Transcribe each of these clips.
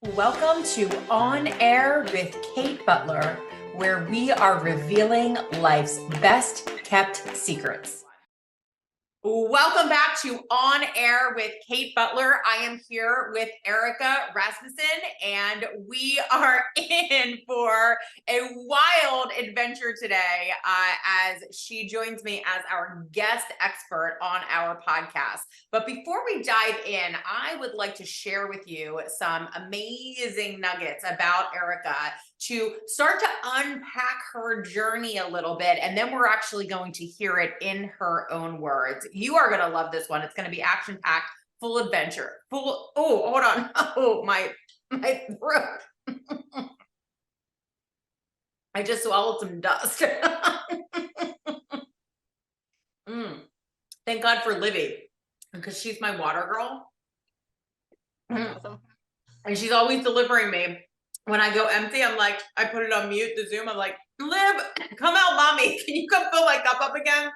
Welcome to On Air with Kate Butler, where we are revealing life's best kept secrets. Welcome back to On Air with Kate Butler. I am here with Erica Rasmussen, and we are in for a wild adventure today as she joins me as our guest expert on our podcast. But before we dive in, I would like to share with you some amazing nuggets about Erica to start to unpack her journey a little bit. And then we're actually going to hear it in her own words. You are going to love this one. It's going to be action packed, full adventure, full. Oh, hold on. Oh, my throat. I just swallowed some dust. Thank God for Livy, because she's my water girl. Awesome. And she's always delivering me. When I go empty, I'm like, I put it on mute, the Zoom. I'm like, Liv, come out, mommy. Can you come fill my cup up again?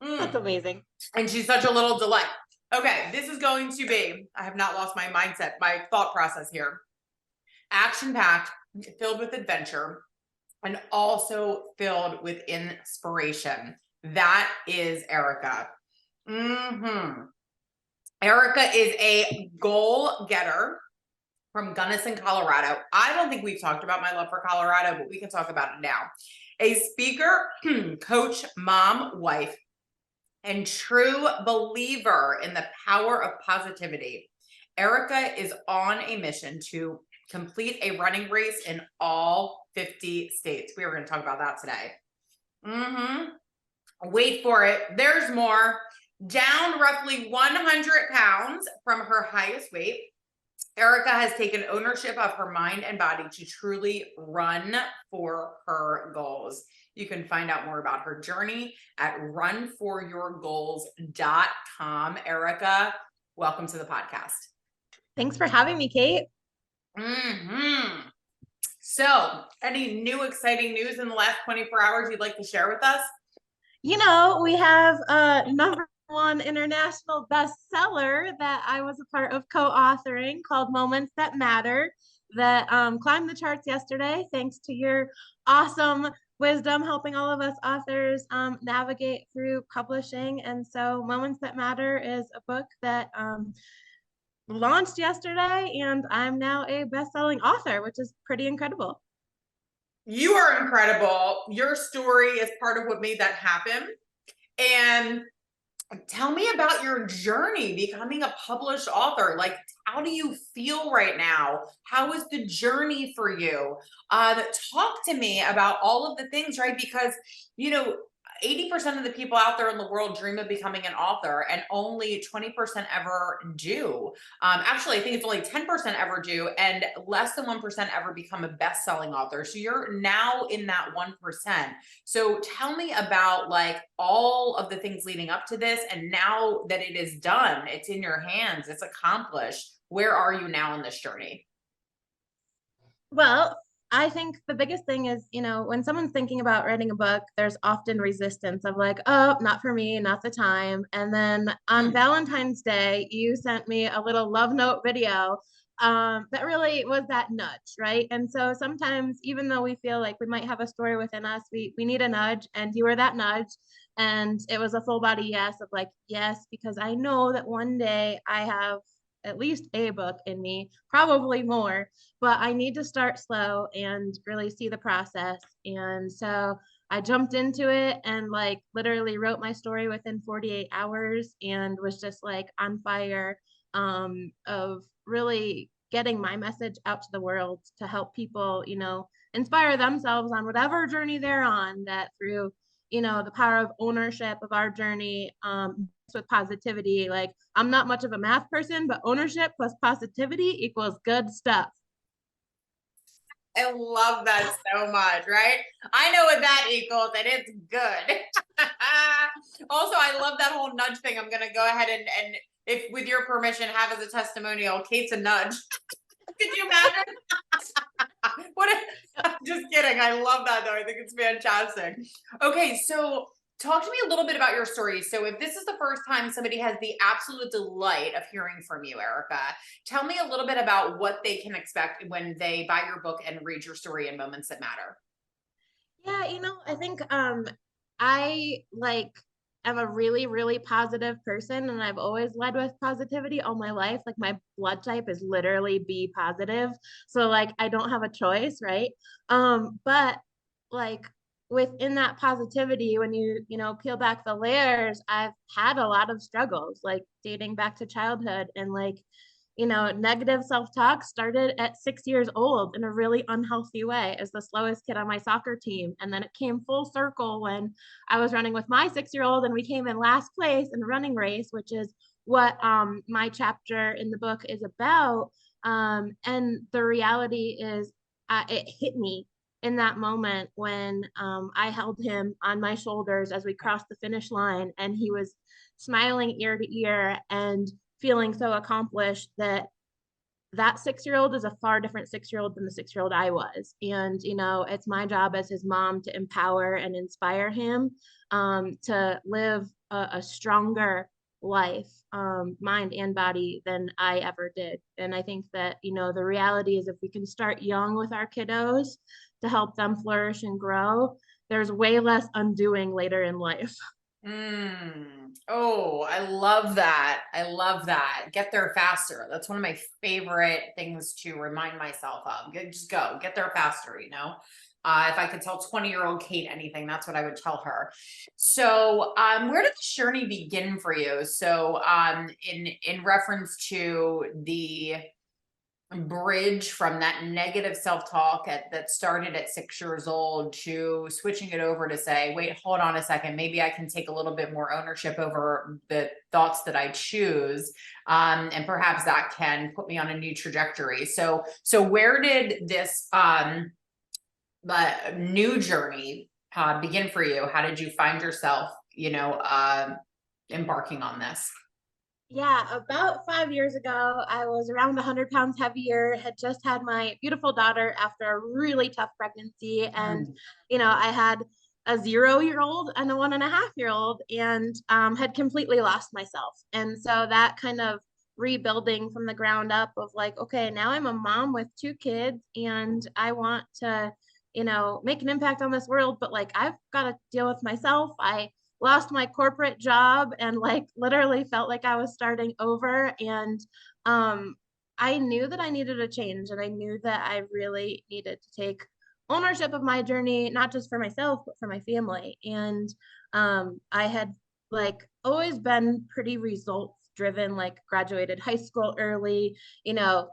That's amazing. And she's such a little delight. Okay, this is going to be, I have not lost my mindset, my thought process here. Action-packed, filled with adventure, and also filled with inspiration. That is Erica. Erica is a goal getter from Gunnison, Colorado. I don't think we've talked about my love for Colorado, but we can talk about it now. A speaker, coach, mom, wife, and true believer in the power of positivity. Erica is on a mission to complete a running race in all 50 states. We are going to talk about that today. Wait for it. There's more. Down roughly 100 pounds from her highest weight, Erica has taken ownership of her mind and body to truly run for her goals. You can find out more about her journey at runforyourgoals.com. Erica, welcome to the podcast. Thanks for having me, Kate. So, any new exciting news in the last 24 hours you'd like to share with us? You know, we have a #1 international bestseller that I was a part of co-authoring called Moments That Matter that climbed the charts yesterday, thanks to your awesome wisdom helping all of us authors navigate through publishing. And so Moments That Matter is a book that launched yesterday, and I'm now a best-selling author, which is pretty incredible. You are incredible. Your story is part of what made that happen. And tell me about your journey becoming a published author. Like, how do you feel right now? How is the journey for you? Talk to me about all of the things, right? Because, 80% of the people out there in the world dream of becoming an author, and only 20% ever do. Actually, I think it's only 10% ever do, and less than 1% ever become a best-selling author. So you're now in that 1%. So tell me about like all of the things leading up to this, and now that it is done, it's in your hands, it's accomplished. Where are you now in this journey? Well, I think the biggest thing is, when someone's thinking about writing a book, there's often resistance of like, oh, not for me, not the time. And then on Valentine's Day, you sent me a little love note video that really was that nudge, right? And so sometimes, even though we feel like we might have a story within us, we need a nudge, and you were that nudge. And it was a full body yes of like, yes, because I know that one day I have at least a book in me, probably more, but I need to start slow and really see the process. And so I jumped into it and like literally wrote my story within 48 hours and was just like on fire of really getting my message out to the world to help people, inspire themselves on whatever journey they're on, that through, the power of ownership of our journey, with positivity. Like, I'm not much of a math person, but ownership plus positivity equals good stuff. I love that so much, right? I know what that equals, and it's good. Also, I love that whole nudge thing. I'm gonna go ahead and if with your permission, have as a testimonial, Kate's a nudge. Could you imagine? I'm just kidding. I love that though. I think it's fantastic. Okay, so Talk to me a little bit about your story. So, if this is the first time somebody has the absolute delight of hearing from you, Erica, tell me a little bit about what they can expect when they buy your book and read your story in Moments That Matter. Yeah, I think I like am a really, really positive person, and I've always led with positivity all my life. Like my blood type is literally B positive. So like I don't have a choice, right? But like within that positivity, when peel back the layers, I've had a lot of struggles, like dating back to childhood and like negative self-talk started at 6 years old in a really unhealthy way as the slowest kid on my soccer team. And then it came full circle when I was running with my 6-year-old and we came in last place in the running race, which is what my chapter in the book is about. And the reality is it hit me in that moment when I held him on my shoulders as we crossed the finish line and he was smiling ear to ear and feeling so accomplished that 6-year-old is a far different 6-year-old than the 6-year-old I was. And, it's my job as his mom to empower and inspire him to live a stronger life, mind and body, than I ever did. And I think that, the reality is if we can start young with our kiddos to help them flourish and grow, there's way less undoing later in life. Oh, I love that. I love that. Get there faster. That's one of my favorite things to remind myself of. Just go, get there faster, if I could tell 20-year-old Kate anything, that's what I would tell her. So, where did this journey begin for you? So, in reference to the bridge from that negative self-talk that started at 6 years old to switching it over to say, wait, hold on a second, maybe I can take a little bit more ownership over the thoughts that I choose, and perhaps that can put me on a new trajectory. So where did this new journey begin for you? How did you find yourself embarking on this? Yeah, about 5 years ago, I was around 100 pounds heavier, had just had my beautiful daughter after a really tough pregnancy. And, I had a 0-year old and a 1.5-year old and had completely lost myself. And so that kind of rebuilding from the ground up of like, okay, now I'm a mom with 2 kids and I want to, make an impact on this world, but like I've got to deal with myself. I lost my corporate job and like literally felt like I was starting over. And I knew that I needed a change and I knew that I really needed to take ownership of my journey, not just for myself, but for my family. And I had like always been pretty results driven, like graduated high school early, you know,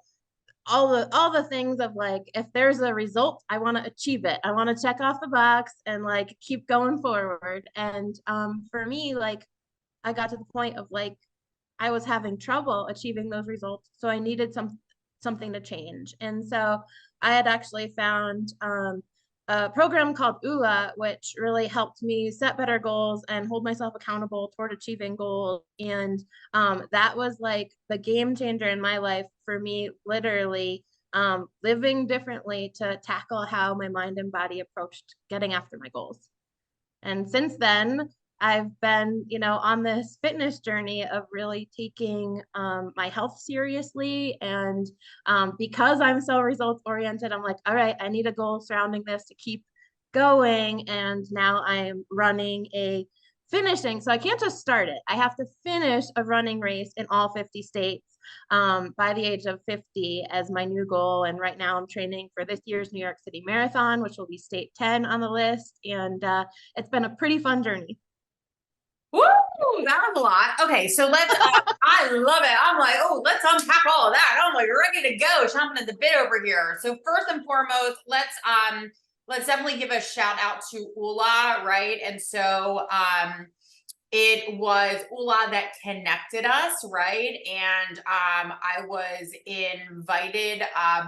all the things of like if there's a result I want to achieve it, I want to check off the box and like keep going forward. And for me, like I got to the point of like I was having trouble achieving those results, so I needed something to change. And so I had actually found a program called ULA, which really helped me set better goals and hold myself accountable toward achieving goals. And that was like the game changer in my life for me, literally living differently to tackle how my mind and body approached getting after my goals. And since then, I've been, on this fitness journey of really taking my health seriously. And because I'm so results oriented, I'm like, all right, I need a goal surrounding this to keep going. And now I'm running a finishing. So I can't just start it. I have to finish a running race in all 50 states by the age of 50 as my new goal. And right now I'm training for this year's New York City Marathon, which will be state 10 on the list. And it's been a pretty fun journey. Woo, that was a lot. Okay, so let's. I love it. I'm like, oh, let's unpack all of that. I'm like ready to go, chomping at the bit over here. So first and foremost, let's definitely give a shout out to Ula, right? And so it was Ula that connected us, right? And I was invited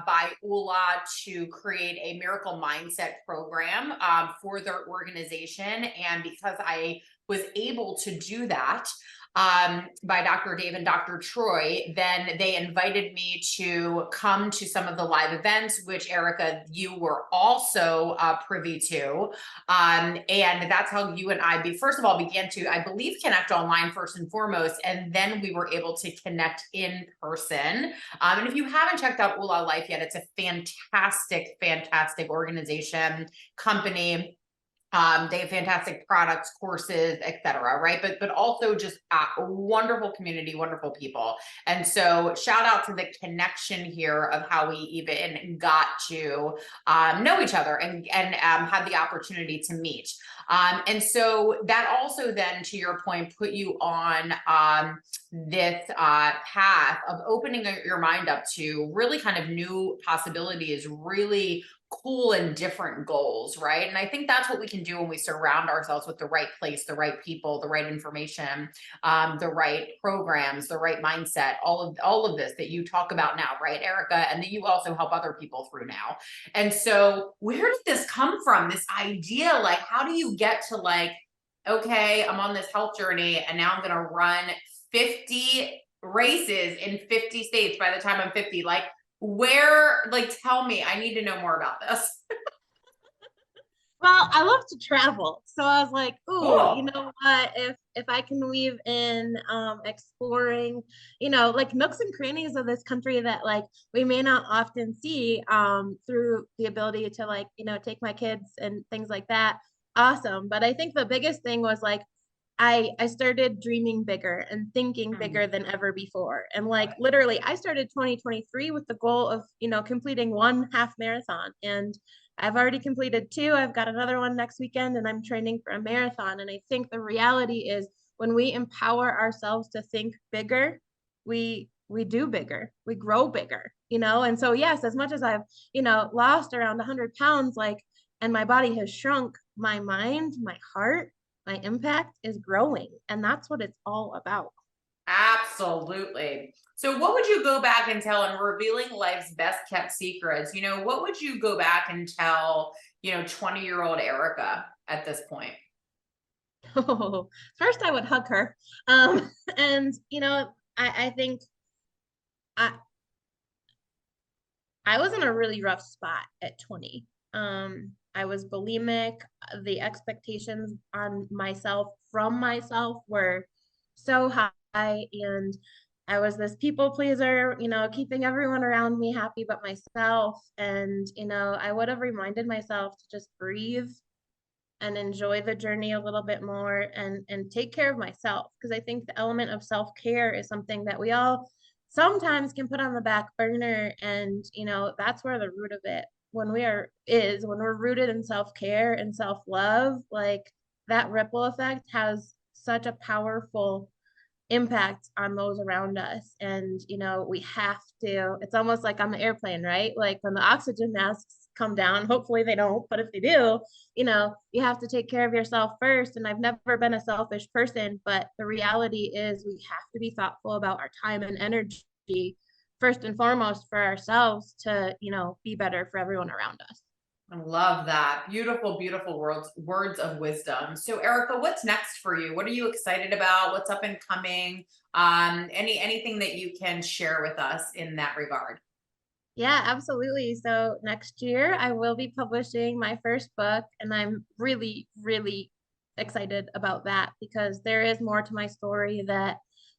by Ula to create a miracle mindset program for their organization. And because I was able to do that, by Dr. Dave and Dr. Troy, then they invited me to come to some of the live events, which Erica, you were also privy to. And that's how you and I first of all began to, I believe, connect online first and foremost, and then we were able to connect in person. And if you haven't checked out Oola Life yet, it's a fantastic, fantastic organization, company. They have fantastic products, courses, etc. Right, but also just a wonderful community, wonderful people. And so, shout out to the connection here of how we even got to know each other and had the opportunity to meet. And so that also then, to your point, put you on this path of opening your mind up to really kind of new possibilities, really cool and different goals, right? And I think that's what we can do when we surround ourselves with the right place, the right people, the right information, the right programs, the right mindset, all of this that you talk about now, right, Erica, and that you also help other people through now. And so where did this come from, this idea? Like, how do you get to like, okay, I'm on this health journey and now I'm going to run 50 races in 50 states by the time I'm 50? Like, tell me, I need to know more about this. Well, I love to travel. So I was like, ooh, you Cool. know what? If I can weave in exploring, like nooks and crannies of this country that like we may not often see through the ability to like, take my kids and things like that. Awesome. But I think the biggest thing was like I started dreaming bigger and thinking bigger than ever before. And like literally I started 2023 with the goal of, completing one half marathon, and I've already completed two. I've got another one next weekend and I'm training for a marathon. And I think the reality is when we empower ourselves to think bigger, we do bigger, we grow bigger, And so yes, as much as I've, lost around 100 pounds, like, and my body has shrunk, my mind, my heart, my impact is growing. And that's what it's all about. Absolutely. So what would you go back and tell in revealing life's best kept secrets? What would you go back and tell, 20-year-old Erica at this point? Oh, first I would hug her. And I think I I was in a really rough spot at 20. I was bulimic. The expectations on myself from myself were so high, and I was this people pleaser, keeping everyone around me happy but myself. And, I would have reminded myself to just breathe and enjoy the journey a little bit more and take care of myself, because I think the element of self-care is something that we all sometimes can put on the back burner. And that's where the root of it, when we're rooted in self-care and self-love, like that ripple effect has such a powerful impact on those around us. And we have to, it's almost like on the airplane, right? Like when the oxygen masks come down, hopefully they don't, but if they do, you have to take care of yourself first. And I've never been a selfish person, but the reality is we have to be thoughtful about our time and energy first and foremost for ourselves to be better for everyone around us. I love that. Beautiful, beautiful words of wisdom. So Erica, what's next for you? What are you excited about? What's up and coming? Anything that you can share with us in that regard? Yeah, absolutely. So next year I will be publishing my first book, and I'm really, really excited about that because there is more to my story that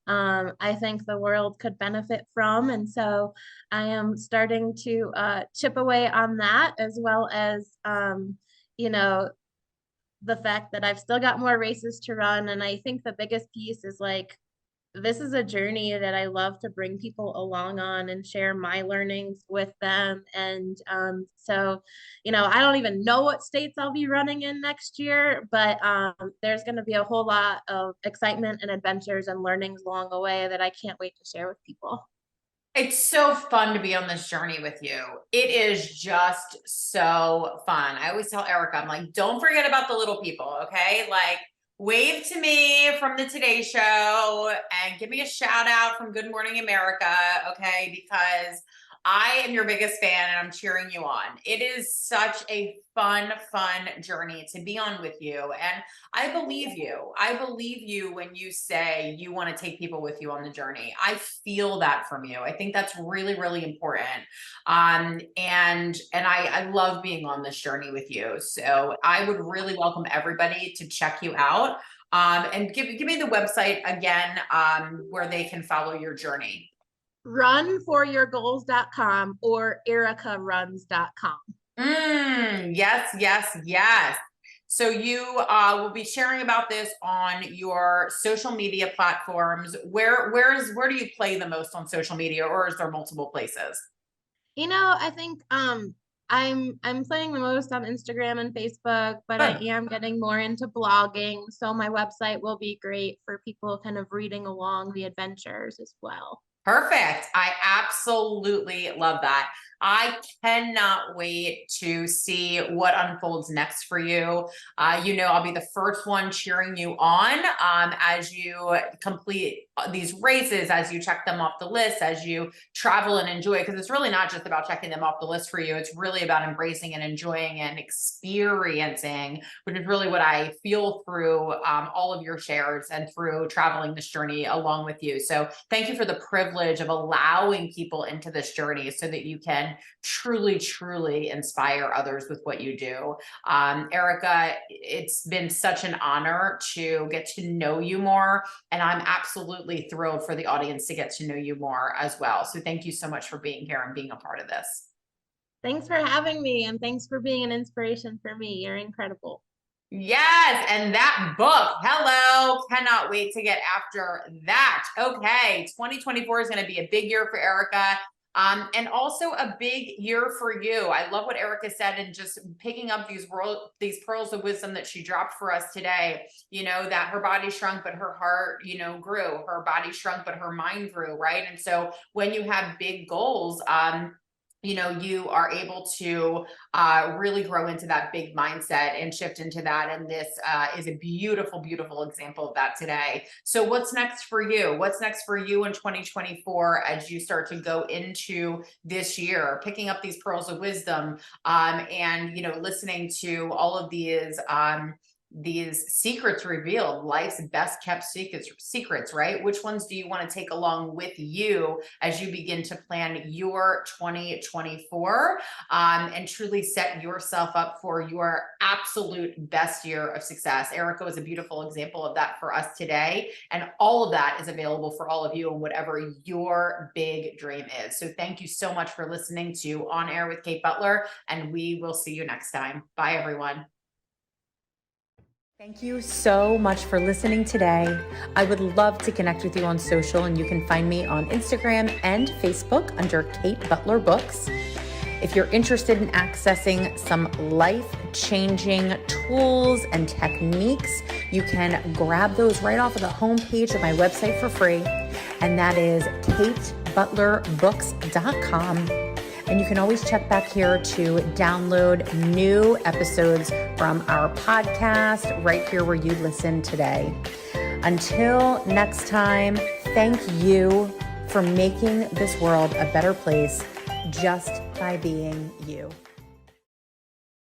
I think the world could benefit from. And so I am starting to chip away on that, as well as, you know, the fact that I've still got more races to run. And I think the biggest piece is like, this is a journey that I love to bring people along on and share my learnings with them. And so, I don't even know what states I'll be running in next year, but there's going to be a whole lot of excitement and adventures and learnings along the way that I can't wait to share with people. It's so fun to be on this journey with you. It is just so fun. I always tell Erica, I'm like, don't forget about the little people, okay? Like, wave to me from the Today Show and give me a shout out from Good Morning America, okay? Because I am your biggest fan and I'm cheering you on. It is such a fun journey to be on with you. And I believe you. I believe you when you say you want to take people with you on the journey. I feel that from you. I think that's really important. And I love being on this journey with you. So I would really welcome everybody to check you out. And give me the website again, where they can follow your journey. Runforyourgoals.com or ericaruns.com. Yes. So you will be sharing about this on your social media platforms. Where do you play the most on social media, or is there multiple places? I think I'm playing the most on Instagram and Facebook, but I Good. am getting more into blogging. So my website will be great for people kind of reading along the adventures as well. Perfect. I absolutely love that. I cannot wait to see what unfolds next for you. I'll be the first one cheering you on as you complete these races, as you check them off the list, as you travel and enjoy, because it's really not just about checking them off the list for you. It's really about embracing and enjoying and experiencing, which is really what I feel through all of your shares and through traveling this journey along with you. So thank you for the privilege of allowing people into this journey so that you can truly inspire others with what you do. Erica, it's been such an honor to get to know you more, and I'm absolutely thrilled for the audience to get to know you more as well. So thank you so much for being here and being a part of this. Thanks for having me, and thanks for being an inspiration for me. You're incredible. Yes, and that book, hello, cannot wait to get after that. Okay, 2024 is going to be a big year for Erica. And also a big year for you. I love what Erica said, and just picking up these pearls of wisdom that she dropped for us today. That her body shrunk, but her heart, grew. Her body shrunk, but her mind grew, right? And so when you have big goals, you are able to really grow into that big mindset and shift into that. And this is a beautiful example of that today. So what's next for you? What's next for you in 2024 as you start to go into this year, picking up these pearls of wisdom, and listening to all of these secrets revealed, life's best kept secrets, right? Which ones do you want to take along with you as you begin to plan your 2024, and truly set yourself up for your absolute best year of success? Erica was a beautiful example of that for us today. And all of that is available for all of you and whatever your big dream is. So thank you so much for listening to On Air with Kate Butler, and we will see you next time. Bye, everyone. Thank you so much for listening today. I would love to connect with you on social, and you can find me on Instagram and Facebook under Kate Butler Books. If you're interested in accessing some life-changing tools and techniques, you can grab those right off of the homepage of my website for free, and that is katebutlerbooks.com. And you can always check back here to download new episodes from our podcast right here where you listen today. Until next time, thank you for making this world a better place just by being you.